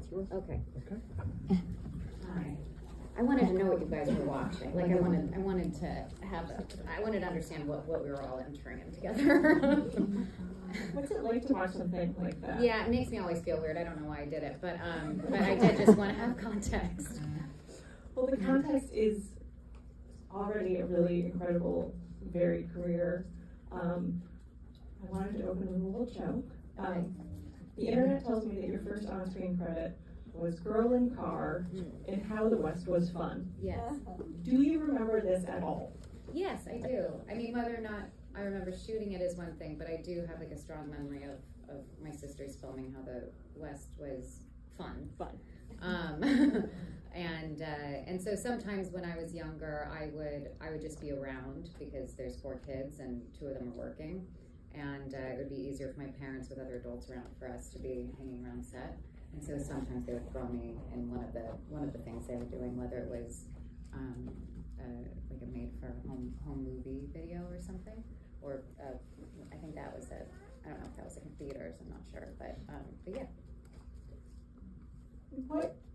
Sure. Okay. Okay. Alright. I wanted to know what you guys were watching. Like, I wanted to understand what we were all entering in together. What's it like to watch something like that? Yeah, it makes me always feel weird. I don't know why I did it, but I did just want to have context. Well, the context is already a really incredible, varied career. I wanted to open with a little joke. The internet tells me that your first on-screen credit was Girl in Car in How the West Was Fun. Yes. Do you remember this at all? Yes, I do. I mean, whether or not I remember shooting it is one thing, but I do have like a strong memory of my sisters filming How the West Was fun. And so sometimes when I was younger, I would just be around because there's 4 kids and 2 of them are working, and it would be easier for my parents with other adults around for us to be hanging around set. And so sometimes they would throw me in one of the things they were doing, whether it was like a made for home movie video or something, or I think that was it. I don't know if that was like in theaters. I'm not sure, but yeah.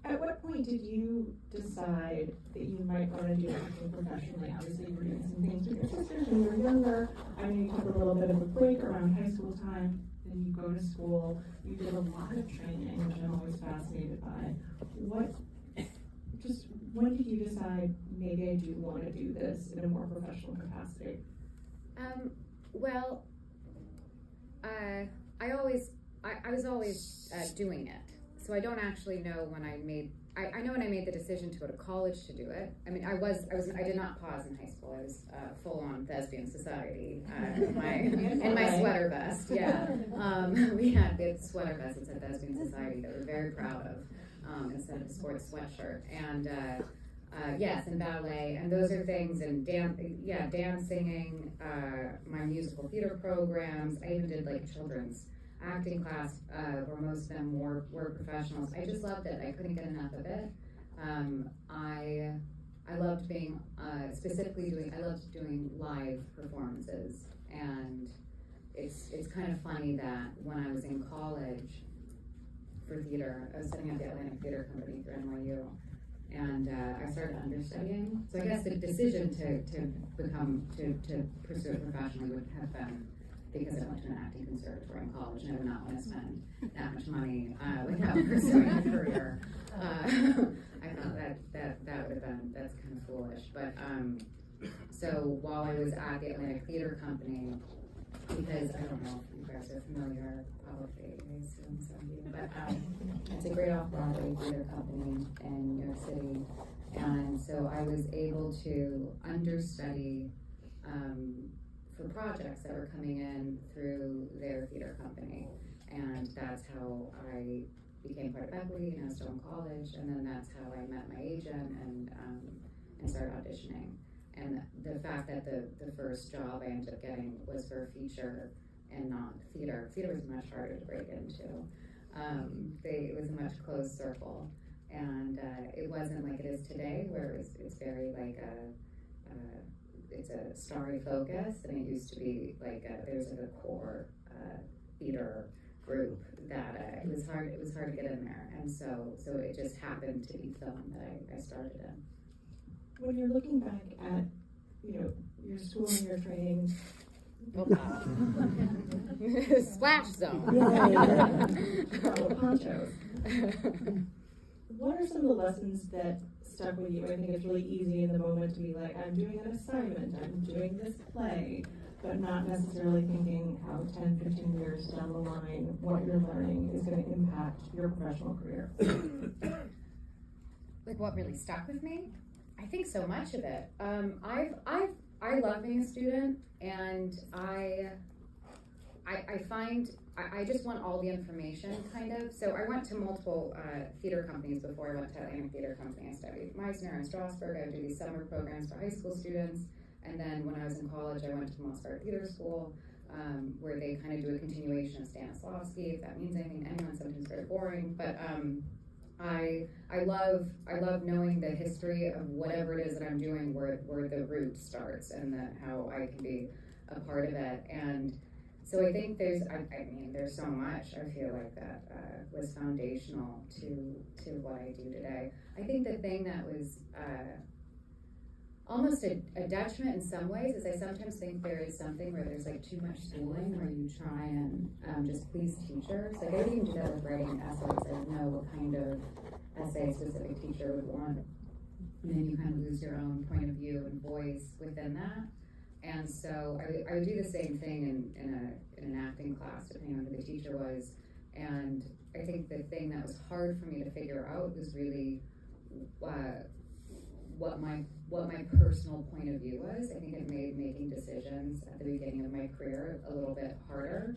At what point did you decide that you might want to do acting professionally? Obviously, you were doing some things with your sisters when you were younger. I know you took a little bit of a break around high school time. Then you go to school. You did a lot of training, which I'm always fascinated by. When did you decide maybe I do want to do this in a more professional capacity? Well, I was always doing it. So I don't actually know when I know when I made the decision to go to college to do it. I mean, I did not pause in high school. I was full on thespian society in my sweater vest. Yeah, we had sweater vests that said thespian society that we're very proud of instead of a sports sweatshirt. And yes, and ballet, and those are things, and dance, singing, my musical theater programs. I even did like children's acting class where most of them were professionals. I just loved it. I couldn't get enough of it. I loved being I loved doing live performances, and it's kind of funny that when I was in college for theater, I was studying at the Atlantic Theater Company through NYU, and I started understudying. So I guess the decision to pursue it professionally would have been because I went to an acting conservatory in college, and I would not want to spend that much money without pursuing a career. I thought that would have been, that's kind of foolish. But so while I was at the Atlantic Theater Company, because I don't know if you guys are familiar, probably, I assume some of you, but it's a great off-Broadway theater company in New York City, and so I was able to understudy for projects that were coming in through their theater company, and that's how I became part of Equity, and I was still in college, and then that's how I met my agent and started auditioning. And the fact that the first job I ended up getting was for feature and not theater. Theater was much harder to break into. It was a much closed circle, and it wasn't like it is today, where it's very like it's a starry focus, and it used to be like there's like a core theater group that it was hard to get in there, and so it just happened to be film that I started in. When you're looking back at, your school and your training, Splash zone. Ponchos. What are some of the lessons that stuck with you? I think it's really easy in the moment to be like, I'm doing an assignment, I'm doing this play, but not necessarily thinking how 10, 15 years down the line, what you're learning is going to impact your professional career. Like what really stuck with me? I think so much of it. I love being a student, and I find I just want all the information, kind of. So I went to multiple theater companies before I went to Atlantic Theater Company. I studied Meisner and Strasberg. I would do these summer programs for high school students, and then when I was in college, I went to the Mosfart Theater School, where they kind of do a continuation of Stanislavski, if that means anything to anyone. Sometimes very boring, but I love knowing the history of whatever it is that I'm doing, where the root starts, and how I can be a part of it. And So I think I mean, there's so much I feel like that was foundational to what I do today. I think the thing that was almost a detriment in some ways is I sometimes think there is something where there's like too much schooling where you try and just please teachers. Like I would even do that with writing essays. I would know what kind of essay a specific teacher would want, and then you kind of lose your own point of view and voice within that. And so I would do the same thing in an acting class, depending on who the teacher was. And I think the thing that was hard for me to figure out was really what my personal point of view was. I think it made making decisions at the beginning of my career a little bit harder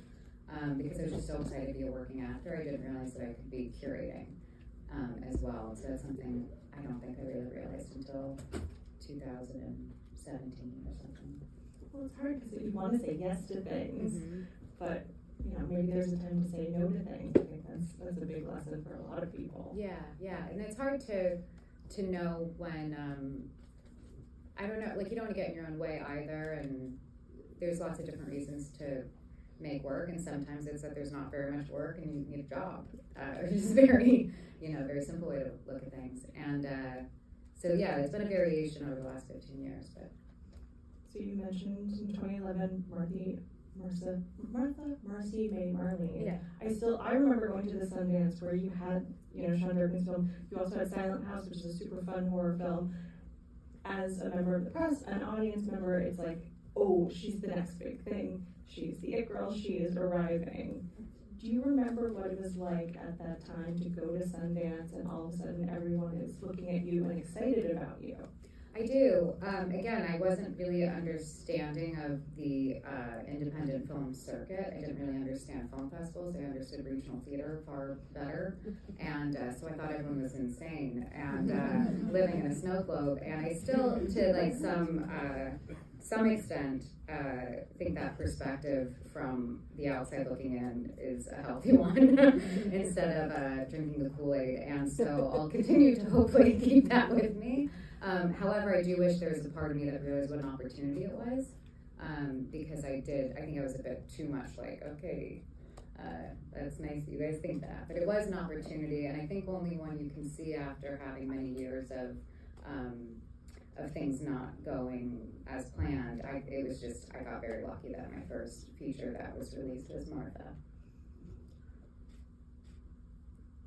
because I was just so excited to be a working actor. I didn't realize that I could be curating as well. So that's something I don't think I really realized until 2017 or something. Well, it's hard because you want to say yes to things, but maybe there's a time to say no to things. I think that's a big lesson for a lot of people. Yeah, and it's hard to know when I don't know, like you don't want to get in your own way either, and there's lots of different reasons to make work, and sometimes it's that there's not very much work and you need a job, which is very very simple way to look at things. And so yeah, it's been a variation over the last 15 years. But so you mentioned in 2011 Martha, Marcy, May, Marlene. Yeah. I remember going to the Sundance where you had, Sean Durkin's film. You also had Silent House, which is a super fun horror film. As a member of the press, an audience member, it's like, oh, she's the next big thing. She's the it girl. She is arriving. Do you remember what it was like at that time to go to Sundance and all of a sudden everyone is looking at you and excited about you? I do. Again, I wasn't really understanding of the independent film circuit. I didn't really understand film festivals. I understood regional theater far better. And so I thought everyone was insane and living in a snow globe. And I still, to like some extent, think that perspective from the outside looking in is a healthy one instead of drinking the Kool-Aid. And so I'll continue to hopefully keep that with me. However, I do wish there was a part of me that realized what an opportunity it was, because I think I was a bit too much like, okay, that's nice that you guys think that, but it was an opportunity, and I think only one you can see after having many years of things not going as planned. I got very lucky that my first feature that was released was Martha.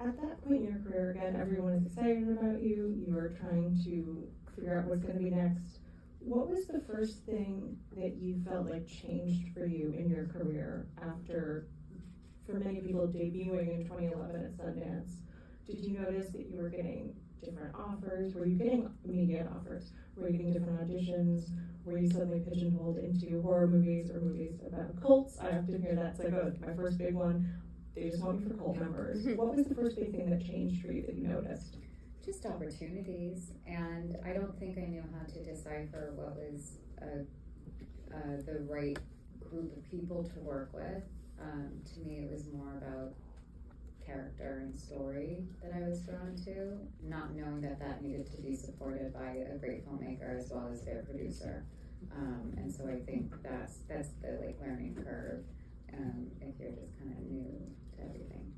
At that point in your career, again, everyone is excited about you. You are trying to figure out what's going to be next. What was the first thing that you felt like changed for you in your career after, for many people, debuting in 2011 at Sundance? Did you notice that you were getting different offers? Were you getting immediate offers? Were you getting different auditions? Were you suddenly pigeonholed into horror movies or movies about cults? I often hear that. It's like, oh, my first big one. They just want me for cult members. What was the first big thing that changed for you that you noticed? Just opportunities, and I don't think I knew how to decipher what was the right group of people to work with. To me, it was more about character and story that I was drawn to, not knowing that needed to be supported by a great filmmaker as well as their producer. And so I think that's the like learning curve. If you're just kind of new to everything.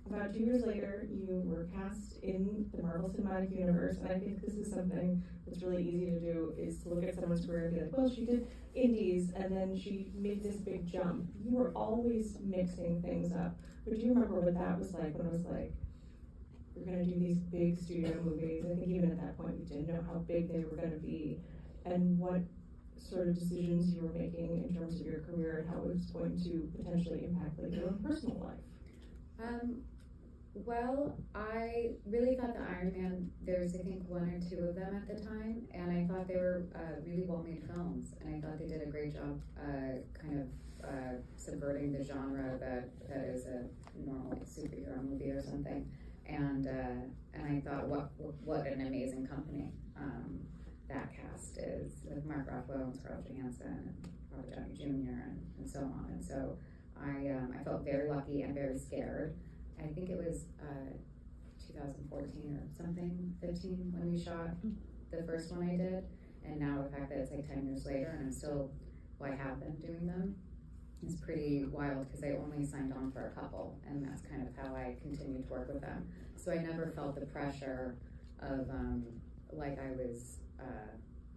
About 2 years later, you were cast in the Marvel Cinematic Universe, and I think this is something that's really easy to do, is to look at someone's career and be like, well, she did indies, and then she made this big jump. You were always mixing things up. But do you remember what that was like when it was like, we're going to do these big studio movies? I think even at that point, we didn't know how big they were going to be, and what sort of decisions you were making in terms of your career and how it was going to potentially impact like your own personal life. Well, I really thought the Iron Man, there's I think 1 or 2 of them at the time, and I thought they were really well-made films, and I thought they did a great job kind of subverting the genre that is a normal like, superhero movie or something, and I thought what an amazing company that cast is, with Mark Ruffalo and Scarlett Johansson and Robert Downey Jr. and so on. And so I felt very lucky and very scared. I think it was 2014 or something, 15, when we shot the first one I did. And now the fact that it's like 10 years later and I have been doing them, is pretty wild because I only signed on for a couple, and that's kind of how I continued to work with them. So I never felt the pressure of like I was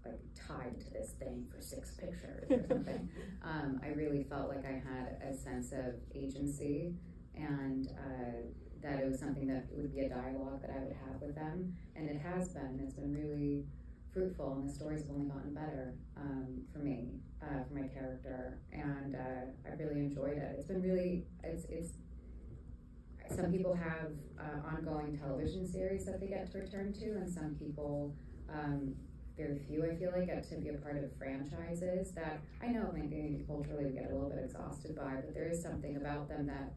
like tied to this thing for 6 pictures or something. I really felt like I had a sense of agency, and that it was something that would be a dialogue that I would have with them, and it has been. It's been really fruitful, and the stories have only gotten better for me, for my character, and I really enjoyed it. It's been really, it's some people have ongoing television series that they get to return to, and some people, very few, I feel like, get to be a part of franchises that I know maybe culturally we get a little bit exhausted by, but there is something about them that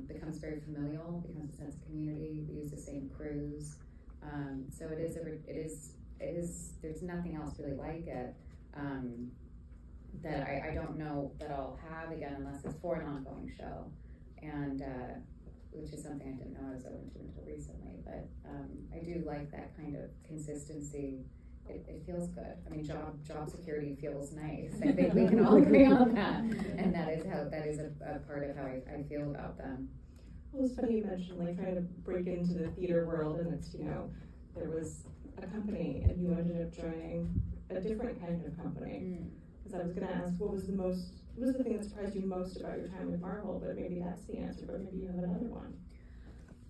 becomes very familial, becomes a sense of community. We use the same crews, so it is. There's nothing else really like it that I don't know that I'll have again unless it's for an ongoing show, and which is something I didn't know I was open to until recently. But I do like that kind of consistency. It feels good. I mean, job security feels nice. I think we can all agree on that, and that is a part of how I feel about them. Well, it's funny you mentioned like trying to break into the theater world, and it's, there was a company and you ended up joining a different kind of company. Because I was going to ask, what was the thing that surprised you most about your time with Marvel? But maybe that's the answer. But maybe you have another one.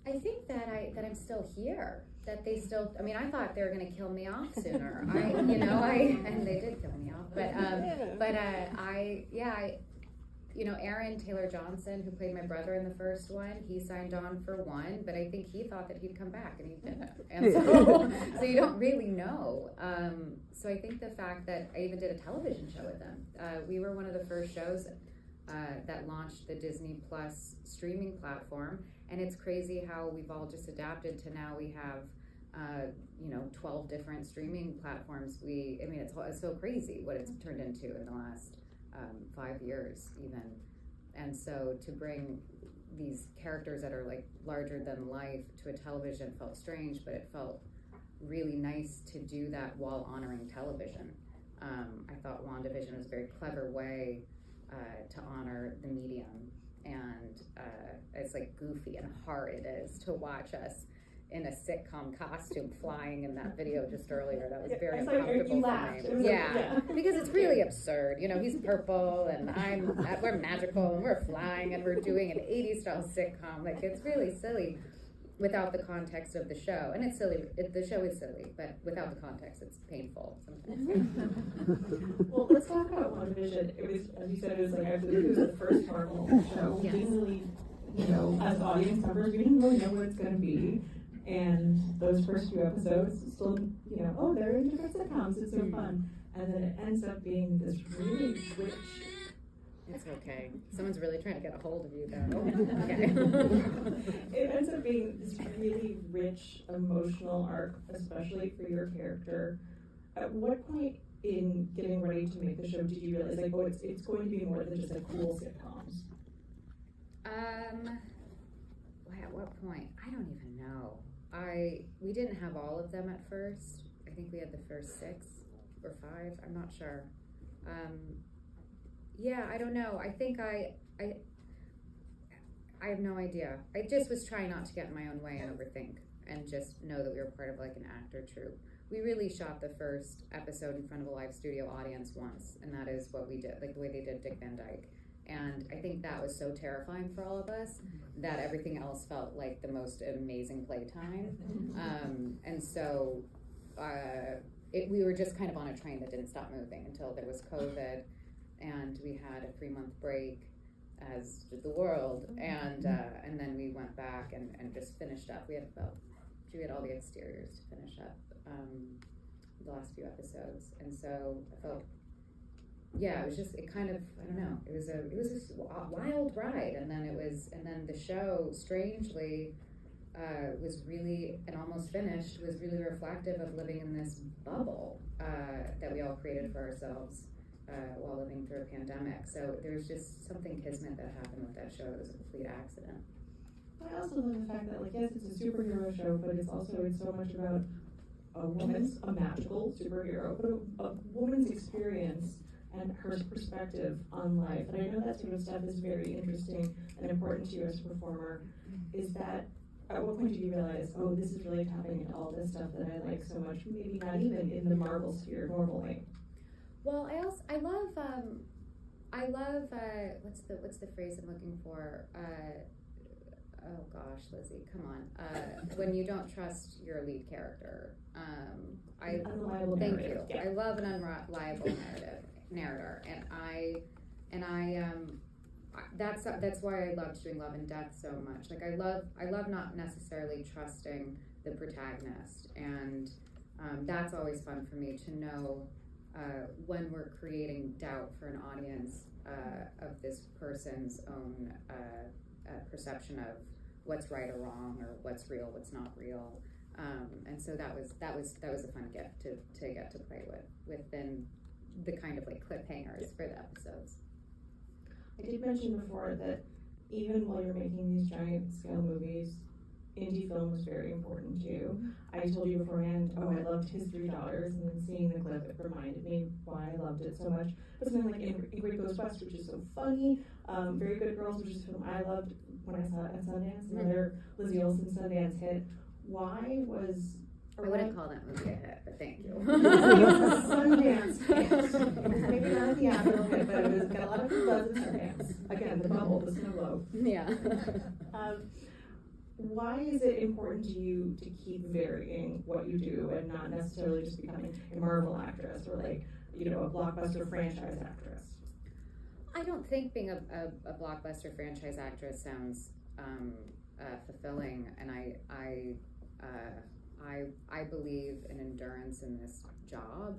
I think that I'm still here. That they still. I mean, I thought they were going to kill me off sooner. And they did kill me off. But Aaron Taylor Johnson, who played my brother in the first one, he signed on for 1, but I think he thought that he'd come back, and he didn't. And so you don't really know. So I think the fact that I even did a television show with them. We were one of the first shows that launched the Disney Plus streaming platform, and it's crazy how we've all just adapted to now we have 12 different streaming platforms. It's so crazy what it's turned into in the last 5 years even. And so to bring these characters that are like larger than life to a television felt strange, but it felt really nice to do that while honoring television. I thought WandaVision was a very clever way to honor the medium, and it's like goofy and hard it is to watch us in a sitcom costume flying in that video just earlier. That was very uncomfortable for me. Yeah, because it's really absurd. He's purple and we're magical and we're flying and we're doing an 80s style sitcom. Like, it's really silly without the context of the show. And it's silly. The show is silly, but without the context, it's painful sometimes. Well, let's talk about WandaVision. It was, as you said, it was the first Marvel show. We didn't really, as audience members, we didn't really know what it's going to be. And those first few episodes still, they're in different sitcoms, it's so fun. And then it ends up being this really rich... It's okay. Someone's really trying to get a hold of you, though. Okay. It ends up being this really rich emotional arc, especially for your character. At what point in getting ready to make the show did you realize, it's going to be more than just cool sitcoms? At what point? I don't even know. We didn't have all of them at first. I think we had the first 6 or 5. I'm not sure. I don't know. I think I have no idea. I just was trying not to get in my own way and overthink, and just know that we were part of like an actor troupe. We really shot the first episode in front of a live studio audience once, and that is what we did, like the way they did Dick Van Dyke. And I think that was so terrifying for all of us that everything else felt like the most amazing playtime. And so we were just kind of on a train that didn't stop moving until there was COVID, and we had a 3-month break, as did the world, and then we went back and just finished up. We had all the exteriors to finish up the last few episodes, and so I felt. Yeah, it was just, it kind of, I don't know, it was this wild ride, and then the show, strangely, was really, and almost finished, was really reflective of living in this bubble that we all created for ourselves while living through a pandemic. So there's just something kismet that happened with that show. It was a complete accident. I also love the fact that, yes, it's a superhero show, but it's so much about a magical superhero, but a woman's experience and her perspective on life, and I know that sort of stuff is very interesting and important to you as a performer, is that at what point did you realize, oh, this is really tapping into all this stuff that I like so much, maybe not even in the Marvel sphere normally? Well, I love, what's the phrase I'm looking for? Oh gosh, Lizzie, come on. When you don't trust your lead character. Unreliable Thank narrative. you. Yeah. I love an unreliable narrator, and that's why I loved doing Love and Death so much. Like I love not necessarily trusting the protagonist, and that's always fun for me to know when we're creating doubt for an audience of this person's own perception of what's right or wrong, or what's real, what's not real. And so that was a fun gift to get to play within the kind of like cliffhangers for the episodes. I did mention before that even while you're making these giant scale movies, indie film was very important to you. I told you beforehand, oh, I loved His Three Daughters, and then seeing the clip, it reminded me why I loved it so much. But something like Ingrid Goes West, which is so funny, Very Good Girls, which is a film I loved when I saw it at Sundance, another Lizzie Olsen Sundance hit. Why was... I wouldn't call that movie a hit, but thank you. Sundance hit. It was maybe not a theatrical hit, but it was got a lot of good buzz at Sundance. Again, the bubble, the snow globe. Yeah. Why is it important to you to keep varying what you do and not necessarily just becoming a Marvel actress or like, you know, a blockbuster franchise actress? I don't think being a blockbuster franchise actress sounds fulfilling, and I believe in endurance in this job,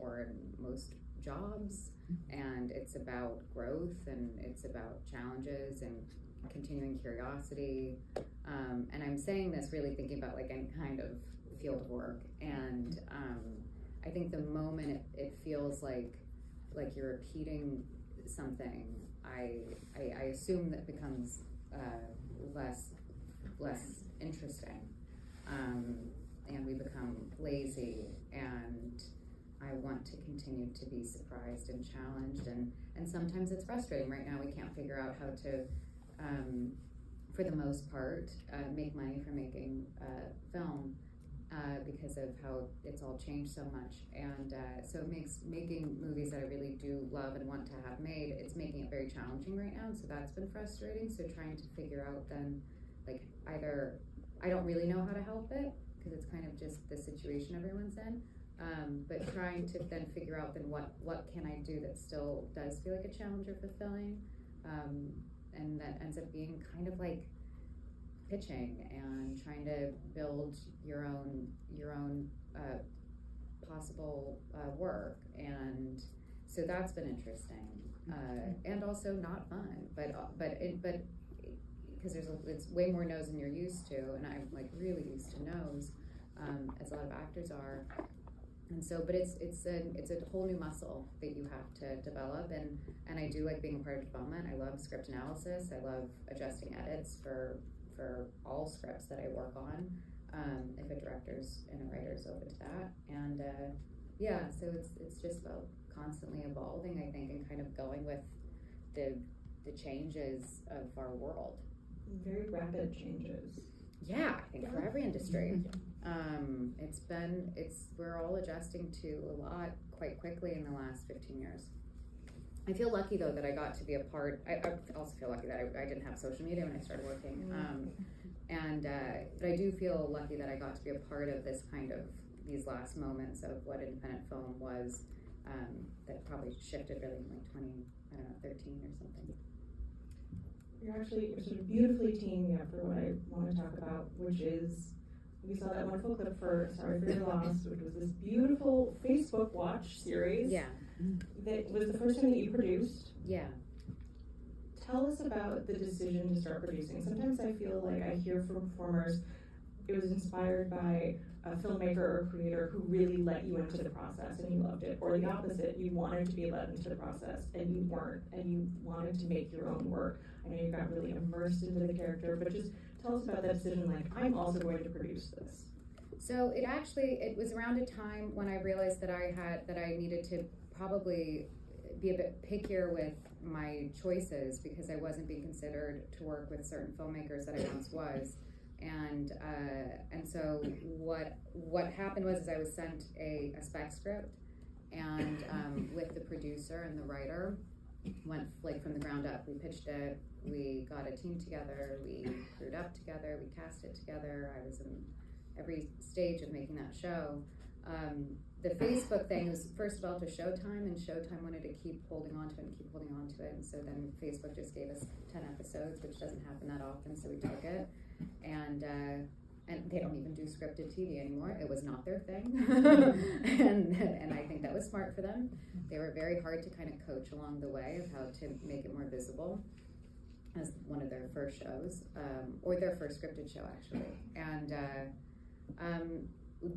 or in most jobs, and it's about growth, and it's about challenges and continuing curiosity, and I'm saying this really thinking about like any kind of field of work, and I think the moment it feels like you're repeating something, I assume that becomes less interesting, and we become lazy, and I want to continue to be surprised and challenged, and sometimes it's frustrating. Right now we can't figure out how to for the most part, make money from making film because of how it's all changed so much. And so it makes making movies that I really do love and want to have made, it's making it very challenging right now. And so that's been frustrating. So trying to figure out then, like, either I don't really know how to help it because it's kind of just the situation everyone's in. But trying to then figure out then what can I do that still does feel like a challenge or fulfilling. And that ends up being kind of like pitching and trying to build your own possible work, and so that's been interesting, and also not fun, but because it's way more no's than you're used to, and I'm like really used to no's, as a lot of actors are. And so, but it's a whole new muscle that you have to develop, and I do like being a part of development. I love script analysis. I love adjusting edits for all scripts that I work on, if a director's and a writer's open to that. And yeah, so it's just about constantly evolving, I think, and kind of going with the changes of our world. Very rapid changes. Yeah, I think for every industry. We're all adjusting to a lot quite quickly in the last 15 years. I feel lucky though that I got to be a part, I also feel lucky that I didn't have social media when I started working. But I do feel lucky that I got to be a part of this kind of, these last moments of what independent film was, that probably shifted really in like 13 or something. You're sort of beautifully teeing up for what I want to talk about, which is, we saw that wonderful clip for Sorry for Your Loss, which was this beautiful Facebook Watch series. Yeah. That was the first time that you produced. Yeah. Tell us about the decision to start producing. Sometimes I feel like I hear from performers, it was inspired by a filmmaker or creator who really let you into the process and you loved it, or the opposite, you wanted to be let into the process and you weren't, and you wanted to make your own work. I know you got really immersed into the character, but just tell us about that decision, like, I'm also going to produce this. So it was around a time when I realized that I needed to probably be a bit pickier with my choices because I wasn't being considered to work with certain filmmakers that I once was. And so what happened was I was sent a spec script, and with the producer and the writer, went like from the ground up. We pitched it, we got a team together, we grew it up together, we cast it together. I was in every stage of making that show. The Facebook thing was first of all to Showtime, and Showtime wanted to keep holding on to it, and so then Facebook just gave us 10 episodes, which doesn't happen that often, so we took it, and they don't even do scripted TV anymore. It was not their thing, and I think that was smart for them. They were very hard to kind of coach along the way of how to make it more visible as one of their first shows, or their first scripted show actually, and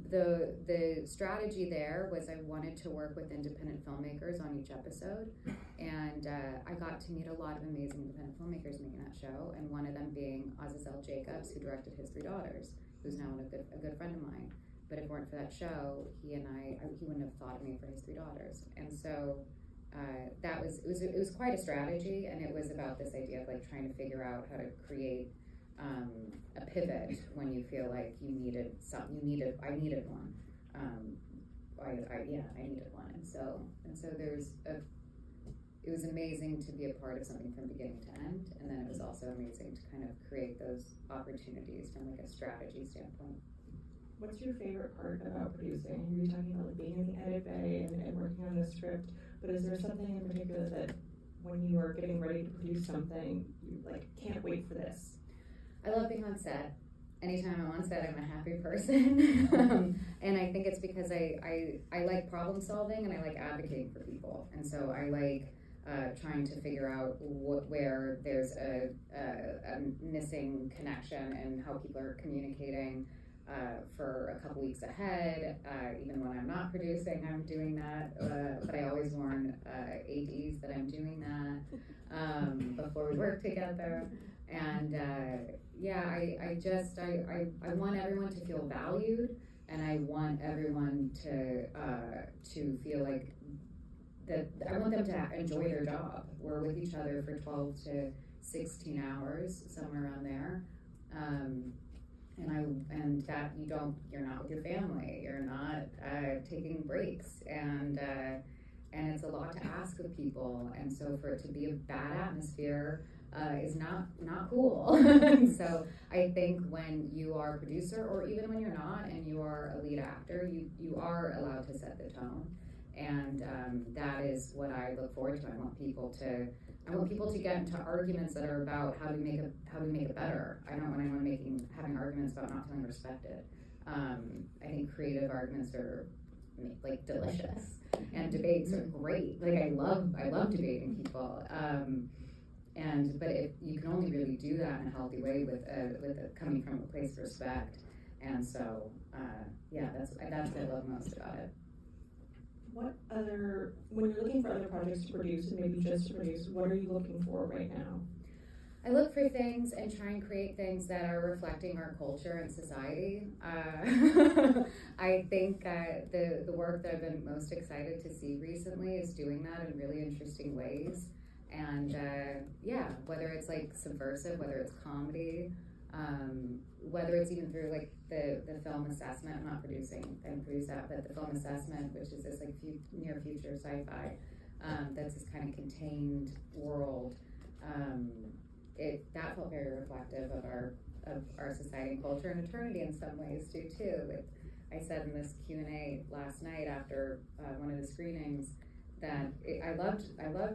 the strategy there was I wanted to work with independent filmmakers on each episode, and I got to meet a lot of amazing independent filmmakers making that show, and one of them being Azazel Jacobs, who directed His Three Daughters, who's now a good friend of mine. But if it weren't for that show, he wouldn't have thought of me for His Three Daughters. And so it was quite a strategy, and it was about this idea of like trying to figure out how to create a pivot when you feel like I needed one. I needed one, and so it was amazing to be a part of something from beginning to end, and then it was also amazing to kind of create those opportunities from like a strategy standpoint. What's your favorite part about producing? You were talking about like being in the edit bay and working on the script, but is there something in particular that when you are getting ready to produce something, you like can't wait for this? I love being on set. Anytime I'm on set, I'm a happy person. And I think it's because I like problem solving, and I like advocating for people. And so I like trying to figure out where there's a missing connection and how people are communicating for a couple weeks ahead. Even when I'm not producing, I'm doing that. But I always warn ADs that I'm doing that before we work together. And I want everyone to feel valued, and I want everyone to feel like that. I want them to enjoy their job. We're with each other for 12 to 16 hours, somewhere around there, and that you're not with your family, you're not taking breaks, and it's a lot to ask of people, and so for it to be a bad atmosphere is not cool. So I think when you are a producer, or even when you're not and you are a lead actor, you are allowed to set the tone, and that is what I look forward to. I want people to get into arguments that are about how do we make it better. I don't want anyone having arguments about not feeling respected. I think creative arguments are like delicious, and debates are great. Like I love debating people. But you can only really do that in a healthy way with coming from a place of respect, and so that's what I love most about it. When you're looking for other projects to produce, and maybe just to produce, what are you looking for right now? I look for things and try and create things that are reflecting our culture and society. I think the work that I've been most excited to see recently is doing that in really interesting ways. And whether it's like subversive, whether it's comedy, whether it's even through like the film assessment. I'm not producing, I didn't produce that, but the film assessment, which is this like near future sci-fi, that's this kind of contained world. That felt very reflective of our society and culture and eternity in some ways too. Like I said in this Q&A last night after one of the screenings, that I loved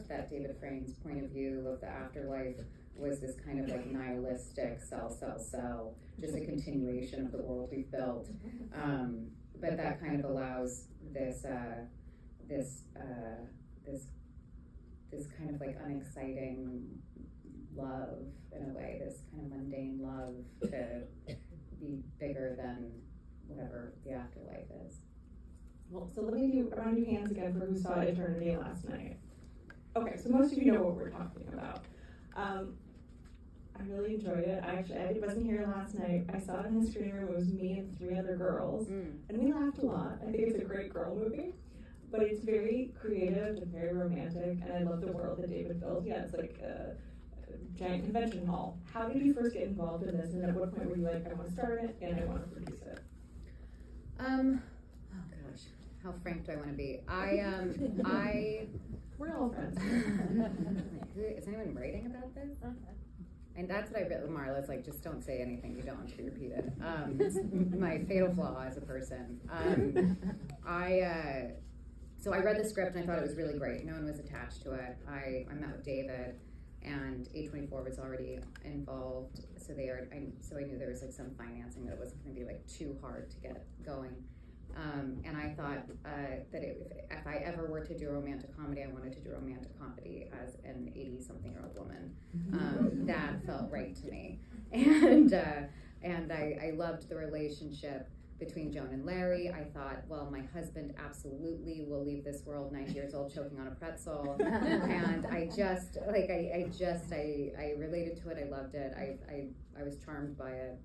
that David Frame's point of view of the afterlife was this kind of like nihilistic sell, just a continuation of the world we've built. But that kind of allows this kind of like unexciting love in a way, this kind of mundane love to be bigger than whatever the afterlife is. Well, so let me do a round of hands again for who saw Eternity last night. Okay, so most of you know what we're talking about. I really enjoyed it. I wasn't here last night. I saw it in the screening room. It was me and 3 other girls, and we laughed a lot. I think it's a great girl movie. but it's very creative and very romantic, and I love the world that David built. Yeah, it's like a giant convention hall. How did you first get involved in this, and at what point were you like, I want to start it and I want to produce it? Oh gosh, how frank do I want to be? We're all friends. Is anyone writing about this? And that's what I read. Marla's like, just don't say anything you don't want to be repeated. It's my fatal flaw as a person. So I read the script and I thought it was really great. No one was attached to it. I met with David, and A24 was already involved. So I knew there was like some financing that it wasn't going to be like too hard to get going. And I thought that if I ever were to do a romantic comedy, I wanted to do a romantic comedy as an 80-something-year-old woman. That felt right to me. And I loved the relationship between Joan and Larry. I thought, well, my husband absolutely will leave this world 90 years old choking on a pretzel. And I related to it. I loved it. I was charmed by it.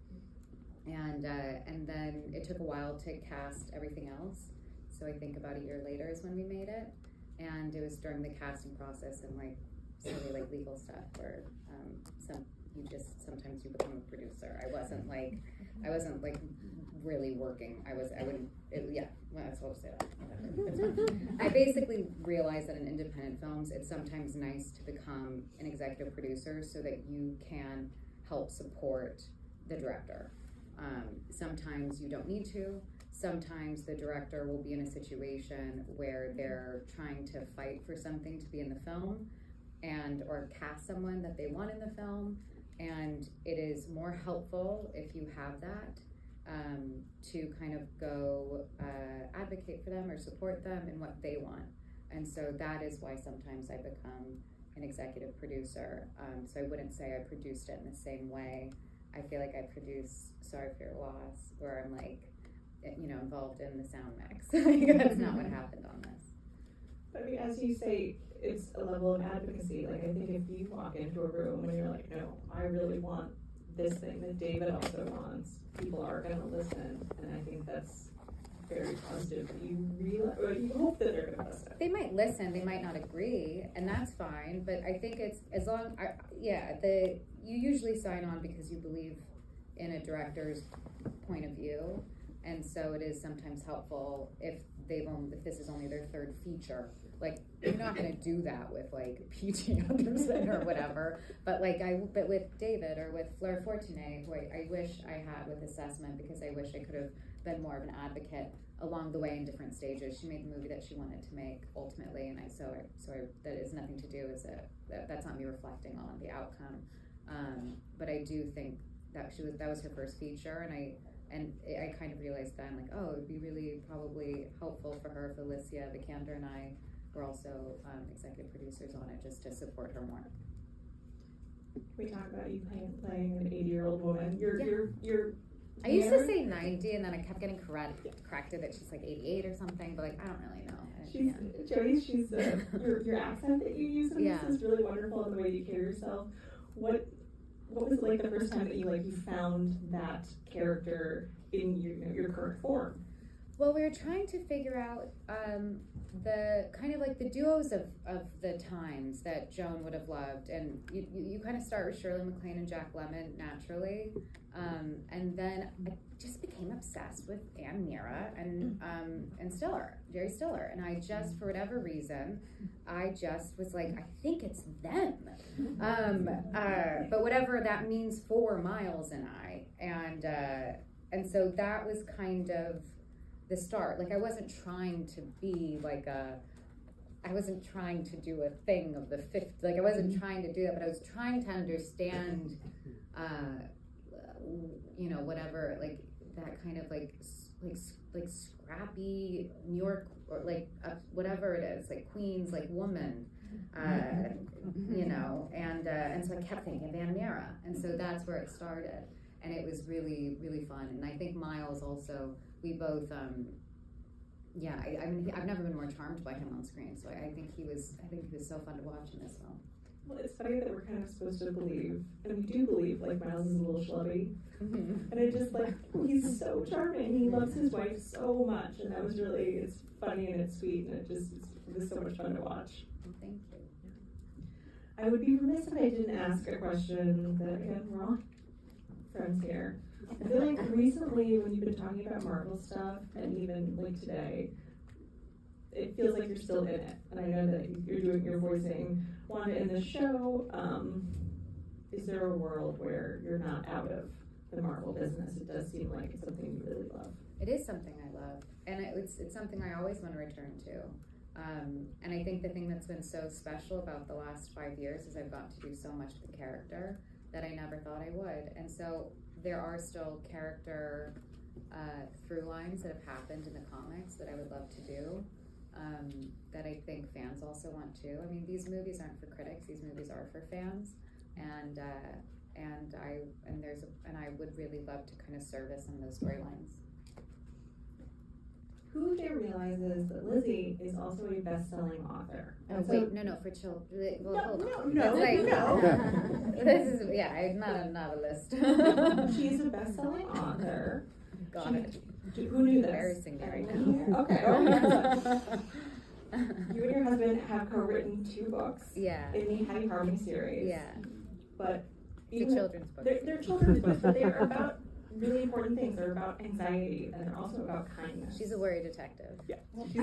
And then it took a while to cast everything else. So I think about a year later is when we made it. And it was during the casting process and like silly like legal stuff where sometimes you become a producer. I wasn't like really working. That's what I'll say that. I basically realized that in independent films, it's sometimes nice to become an executive producer so that you can help support the director. Sometimes you don't need to. Sometimes the director will be in a situation where they're trying to fight for something to be in the film or cast someone that they want in the film, and it is more helpful if you have that to kind of go advocate for them or support them in what they want. And so that is why sometimes I become an executive producer. So I wouldn't say I produced it in the same way. I feel like I produce Sorry for Your Loss, where I'm like, involved in the sound mix. That's not what happened on this. But I mean, as you say, it's a level of advocacy. Like, I think if you walk into a room and you're like, no, I really want this thing that David also wants, people are going to listen. And I think that's very positive. You hope that they're going to listen. They might listen, they might not agree, and that's fine. But I think it's you usually sign on because you believe in a director's point of view, and so it is sometimes helpful if this is only their third feature. Like, you're not going to do that with like P.T. Anderson or whatever. But with David or with Fleur Fortuné, who I wish I had with Assessment, because I wish I could have been more of an advocate along the way in different stages. She made the movie that she wanted to make ultimately, and that is nothing to do that's not me reflecting on the outcome. But I do think that that was her first feature, and I kind of realized then, like, oh, it would be really probably helpful for her if Alicia Vikander and I were also executive producers on it, just to support her more. We talk about you playing an 80-year-old woman. You're I used to say 90, and then I kept getting corrected that she's like 88 or something, but like, I don't really know. She's your accent that you use in this is really wonderful, and the way you carry yourself. What was it like the first time that you found that character in your current form? Well, we were trying to figure out the kind of like the duos of the times that Joan would have loved, and you kind of start with Shirley MacLaine and Jack Lemmon naturally, and then I just became obsessed with Anne Meara and Stiller, Jerry Stiller, and I just, for whatever reason, I just was like, I think it's them, but whatever that means for Miles and I, and so that was kind of the start. Like, I wasn't trying to be like I wasn't trying to do a thing of the fifth, like I wasn't trying to do that, but I was trying to understand, whatever, like that kind of like scrappy New York, or like whatever it is, like Queens, like woman, and so I kept thinking of Anne Meara, and so that's where it started, and it was really, really fun. And I think Miles also, we both, I mean, I've never been more charmed by him on screen. So I think he was so fun to watch in this film. Well, it's funny that we're kind of supposed to believe, and we do believe, like, Miles is a little schlubby. And it just, like, he's so charming. He loves his wife so much, and that was really, it's funny and it's sweet, and it was so much fun to watch. Thank you. I would be remiss if I didn't ask a question that, again, we're all friends here. I feel like recently, when you've been talking about Marvel stuff, and even, like, today, it feels like you're still in it. And I know that you're voicing Wanda in the show. Is there a world where you're not out of the Marvel business? It does seem like it's something you really love. It is something I love, and it's something I always want to return to. And I think the thing that's been so special about the last 5 years is I've got to do so much with the character that I never thought I would. And so there are still character through lines that have happened in the comics that I would love to do, that I think fans also want to. I mean, these movies aren't for critics; these movies are for fans, and I would really love to kind of service some of those storylines. Who here realizes that Lizzie is also a best-selling author? Oh, wait, no, for children. Well, hold on. No. This is, I'm not a list. She's a best-selling author. Got it. Who knew this? Embarrassing me right now. Okay. You and your husband have co-written 2 books. Yeah. In the Hattie Harmony series. Yeah. But It's a children's book. They're children's books, but they're about really important things. They're about anxiety, and they're also about kindness. She's a worry detective. Yeah. What is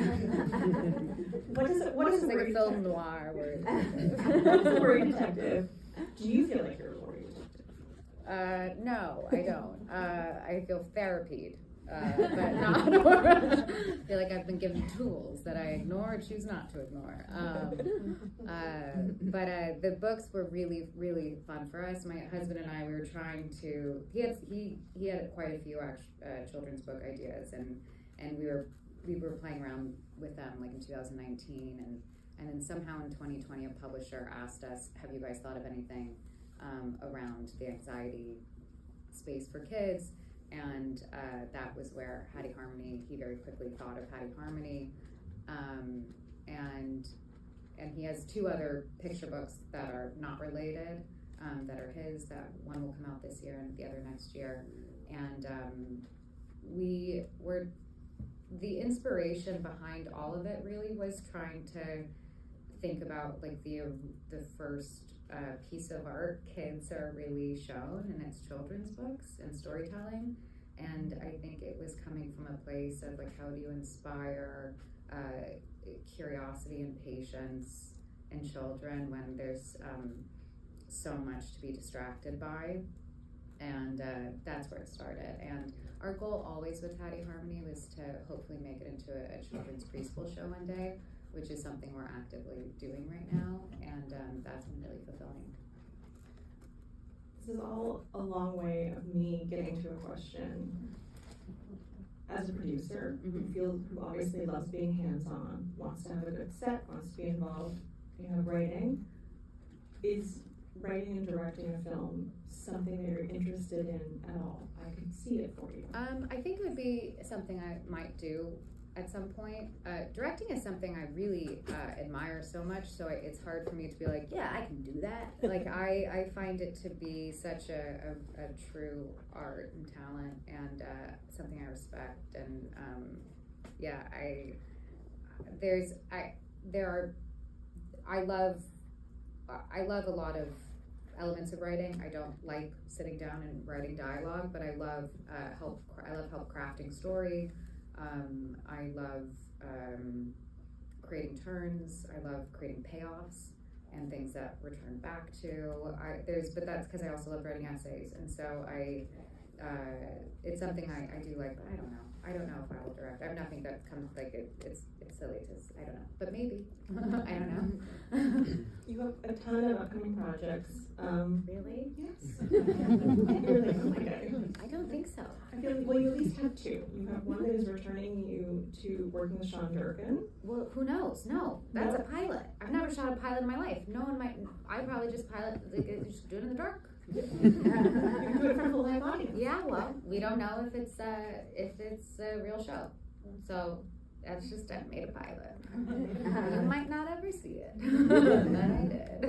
It's a like worry a film detective? noir worry What is a worry detective? Do you feel like you're a worry detective? No, I don't. I feel therapied, but not. I feel like I've been given tools that I ignore or choose not to ignore. But the books were really, really fun for us. My husband and I, we were trying to. He had quite a few children's book ideas, and we were playing around with them like in 2019, and then somehow in 2020, a publisher asked us, "Have you guys thought of anything around the anxiety space for kids?" And that was where Hattie Harmony, he very quickly thought of Hattie Harmony. And he has 2 other picture books that are not related, that are his, that one will come out this year and the other next year. And the inspiration behind all of it really was trying to think about like the first piece of art kids are really shown, and it's children's books and storytelling. And I think it was coming from a place of like, how do you inspire curiosity and patience in children when there's so much to be distracted by. And that's where it started. And our goal always with Hattie Harmony was to hopefully make it into a children's preschool show one day, which is something we're actively doing right now, and that's been really fulfilling. This is all a long way of me getting to a question. As a producer, who obviously loves being hands-on, wants to have a good set, wants to be involved, writing, is writing and directing a film something that you're interested in at all? I could see it for you. I think it would be something I might do at some point. Directing is something I really admire so much, so it's hard for me to be like, yeah, I can do that. Like, I find it to be such a true art and talent, and something I respect. And I love a lot of elements of writing. I don't like sitting down and writing dialogue, but I love help crafting story. I love creating turns. I love creating payoffs and things that return back to. But that's because I also love writing essays, and so it's something I do like. But I don't know. I don't know if I will direct. I have nothing that comes like it's silly to. I don't know, but maybe. I don't know. You have a ton of upcoming projects. Really? Yes. You're like, oh my God. I don't think so. I feel like, well, you at least have 2. You have one that is returning you to working with Sean Durkin. Well, who knows? No, that's a pilot. I've never shot a pilot in my life. No one might. I probably just just do it in the dark. You can do it for a full live audience. Yeah, well, we don't know if it's a real show. So That's just, I made a pilot. You might not ever see it, but I did.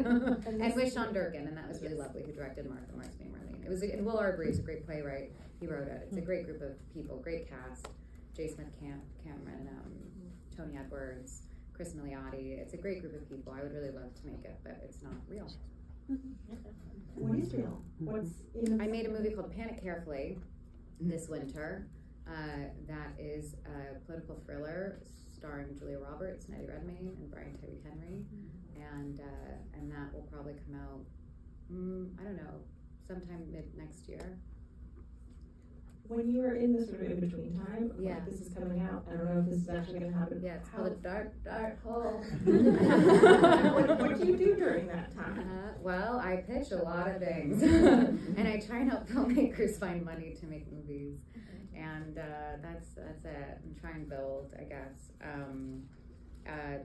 And with Sean Durkin, and that was really lovely, who directed Martha, Marks, Me, Marlene. It was, and Will Arbery is a great playwright. He wrote it. It's a great group of people, great cast. J. Smith Cameron, Tony Edwards, Chris Milioti. It's a great group of people. I would really love to make it, but it's not real. What is real? What's I made a movie called Panic Carefully this winter. That is a political thriller starring Julia Roberts, Eddie Redmayne, and Brian Tyree Henry, and that will probably come out, I don't know, sometime mid next year. When you were in this sort of in between time, Yeah. like this is coming out. I don't know if this is actually going to happen. Yeah, it's called A Dark, Dark Hole. What do you do during that time? Well, I pitch a lot of things, and I try and help filmmakers find money to make movies, and that's it. I'm trying to build, I guess.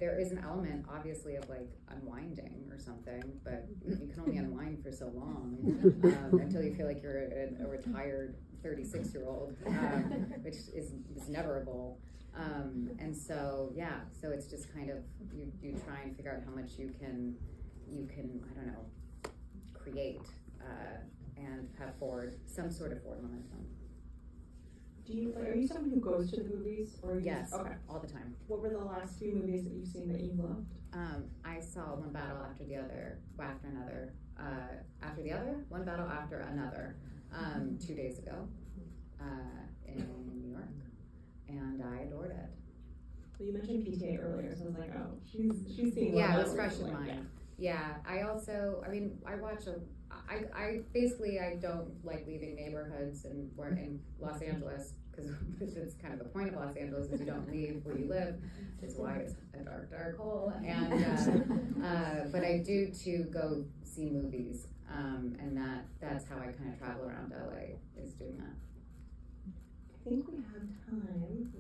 There is an element, obviously, of like unwinding or something, but you can only unwind for so long until you feel like you're a retired 36-year-old, which is never a goal. And so, yeah, so it's just kind of, you try and figure out how much you can, I don't know, create and have some sort of forward momentum. Are you someone who goes to the movies? Or Yes, okay. all the time. What were the last few movies that you've seen that you loved? I saw One Battle After the Other, One Battle After Another, 2 days ago in New York, and I adored it. Well, you mentioned PTA earlier, so I was like, oh, she's seeing. Yeah, it was fresh in mind. Yeah, I also, I mean, I watch I basically, I don't like leaving neighborhoods and we're in Los Angeles, because it's kind of the point of Los Angeles is you don't leave where you live. It's why it's a dark, dark hole. And but I do to go see movies, and that's how I kind of travel around LA, is doing that. I think we have time.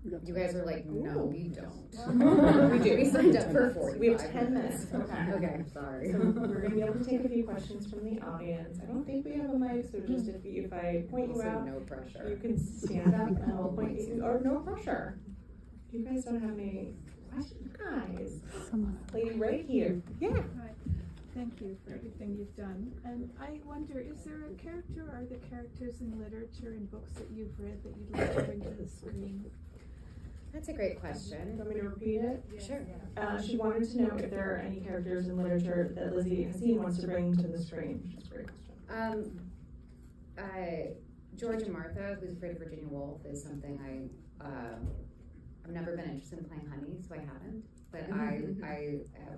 You guys are like, no, we don't. We do. We signed up for 45 We have 10 minutes. Okay. Okay, sorry. So we're going to be able to take a few questions from the audience. I don't think we have a mic, so just if I point you Also, out, no pressure. you can stand up and I'll point you, or no pressure. If you guys don't have any questions, guys. Lady right here. Yeah. Hi. Thank you for everything you've done. And I wonder, is there a character or are there characters in literature and books that you've read that you'd like to bring to the screen? That's a great question. Want me to repeat it? Sure. She wanted to know if there are any characters in literature that Lizzie Hassine wants to bring to the screen. That's a great question. George and Martha, Who's Afraid of Virginia Woolf, is something I've never been interested in playing Honey, so I haven't. But I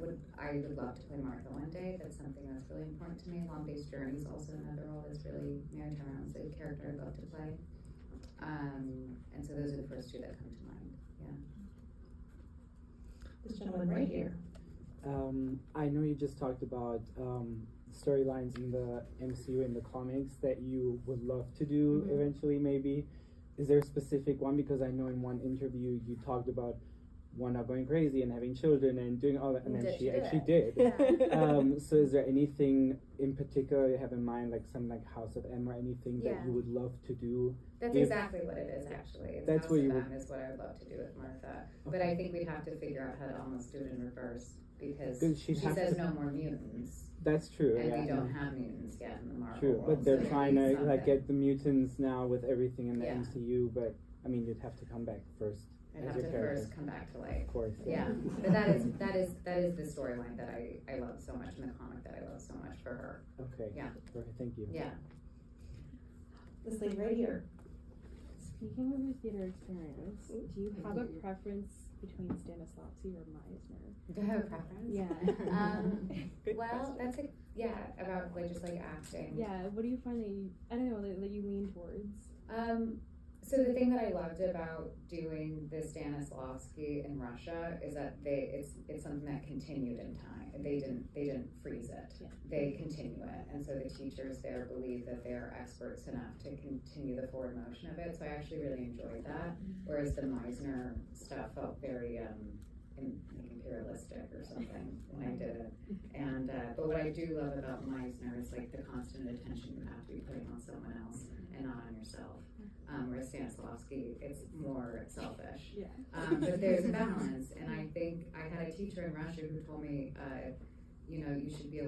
would love to play Martha one day. That's something that's really important to me. Long Day's Journey is also another role that's really Mary Tyron's a character I'd love to play. And so those are the first two that come to mind. Yeah. This gentleman right here. I know you just talked about storylines in the MCU and the comics that you would love to do eventually, maybe. Is there a specific one? Because I know in one interview you talked about Wanda going crazy and having children and doing all that, and then she actually did. Yeah. So is there anything in particular you have in mind, like something like House of M or anything that you would love to do? That's exactly what it is, actually. That's what you is what I would love to do with Martha. Okay. But I think we'd have to figure out how to almost do it in reverse, because she says no more mutants. That's true. And we don't have mutants yet in the Marvel True, world, but they're so trying to like get the mutants now with everything in the MCU, but I mean you'd have to come back first. I'd have to first come back to life. Of course. Yeah. But that is the storyline that I love so much, in the comic that I love so much for her. Okay. Yeah. Perfect. Thank you. Yeah. This lady right here. Speaking of your theater experience, do you have a preference between Stanislavski or Meisner? Do I have a preference? Yeah. Well, that's about like just like acting. Yeah. What do you find that you lean towards? So the thing that I loved about doing the Stanislavski in Russia is that it's something that continued in time. They didn't freeze it. Yeah. They continue it, and so the teachers there believe that they're experts enough to continue the forward motion of it. So I actually really enjoyed that. Whereas the Meisner stuff felt very imperialistic or something when I did it. And but what I do love about Meisner is like the constant attention you have to be putting on someone else and not on yourself. whereas Stanislavski, it's more selfish. Yeah. But there's a balance, and I think I had a teacher in Russia who told me, you should feel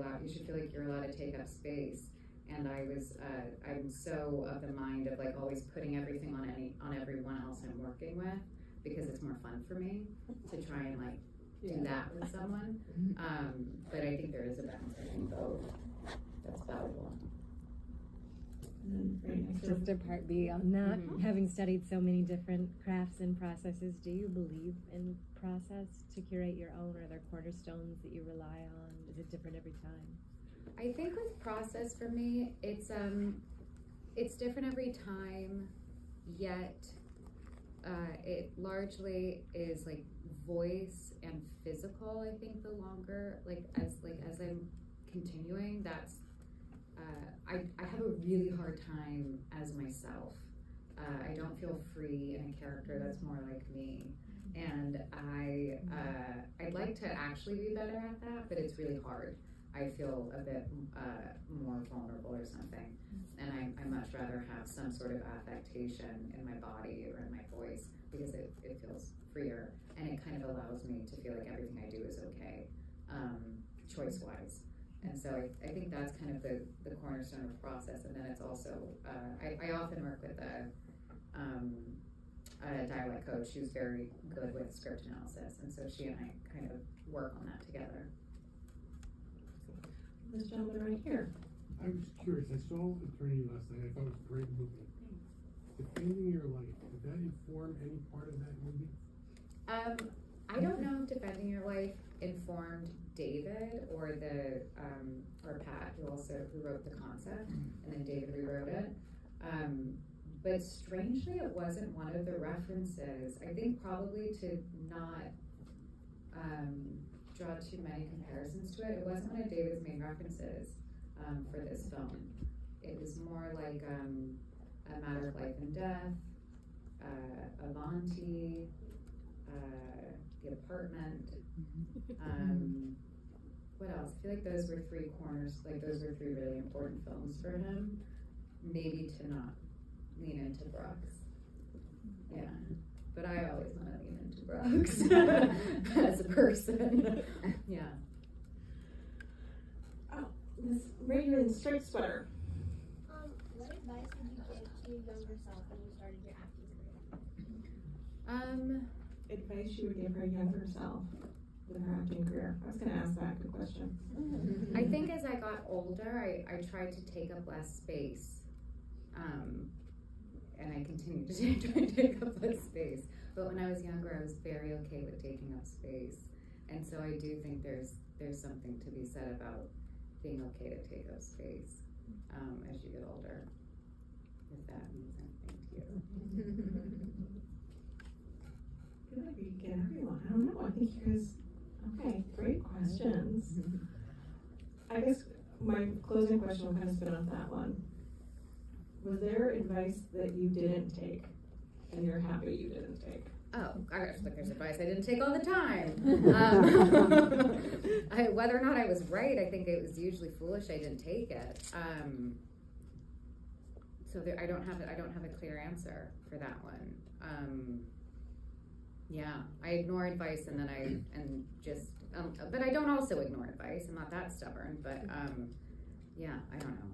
like you're allowed to take up space. And I'm so of the mind of like always putting everything on everyone else I'm working with, because it's more fun for me to try and like do that with someone. But I think there is a balance between both. That's valuable. Just to part B on that, having studied so many different crafts and processes, do you believe in process to curate your own? Are there cornerstones that you rely on? Is it different every time? I think with process for me, it's different every time, yet it largely is like voice and physical. I think the longer, as I'm continuing, that's I have a really hard time as myself. I don't feel free in a character that's more like me, and I'd like to actually be better at that, but it's really hard. I feel a bit more vulnerable or something, and I much rather have some sort of affectation in my body or in my voice, because it feels freer, and it kind of allows me to feel like everything I do is okay, choice-wise. And so I think that's kind of the cornerstone of the process. And then it's also, I often work with a dialect coach who's very good with script analysis, and so she and I kind of work on that together. This gentleman right here. I was curious. I saw Eternity last night. I thought it was a great movie. Defending Your Life, did that inform any part of that movie? I don't know if Defending Your Life informed David or or Pat, who wrote the concept, and then David rewrote it. But strangely, it wasn't one of the references. I think probably to not draw too many comparisons to it. It wasn't one of David's main references for this film. It was more like A Matter of Life and Death, Avanti, The Apartment. What else? I feel like those were three corners, like those were three really important films for him. Maybe to not lean into Brooks. Yeah. But I always want to lean into Brooks as a person. Yeah. Oh, this right here in the striped sweater. What advice would you give to your younger self when you started your acting career? Advice you would give her younger self with her acting career. I was going to ask that. Good question. I think as I got older, I tried to take up less space. And I continue to try to take up less space. But when I was younger, I was very okay with taking up space. And so I do think there's something to be said about being okay to take up space as you get older. If that means anything to you. I feel like we get everyone. I don't know. I think you guys. Okay, great questions. I guess my closing question will kind of spin off that one. Was there advice that you didn't take, and you're happy you didn't take? Oh, gosh, like there's advice I didn't take all the time. Whether or not I was right, I think it was usually foolish I didn't take it. So I don't have a clear answer for that one. Yeah, I ignore advice, and then but I don't also ignore advice. I'm not that stubborn, but yeah, I don't know.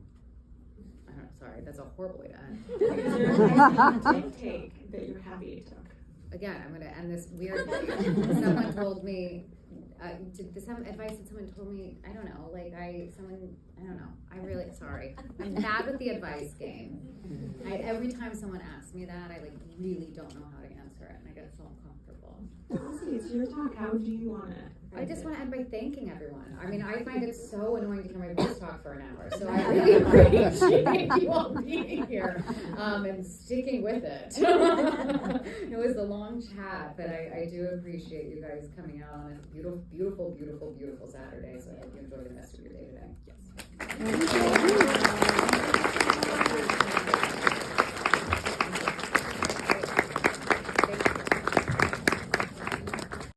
Sorry, that's a horrible way to end. Is there advice you didn't take that you're happy you took? Again, I'm going to end this weirdly. Someone told me, some advice that someone told me, I don't know, I'm really sorry. I'm bad with the advice game. Every time someone asks me that, I really don't know how to answer it, and I get so uncomfortable. Honestly, it's your talk. How do you want it? I just want to end by thanking everyone. I mean, I find it so annoying to hear my voice talk for an hour, so I really appreciate you all being here and sticking with it. It was a long chat, but I do appreciate you guys coming out on this beautiful, beautiful, beautiful, beautiful Saturday, so I hope you enjoy the rest of your day today. Yes.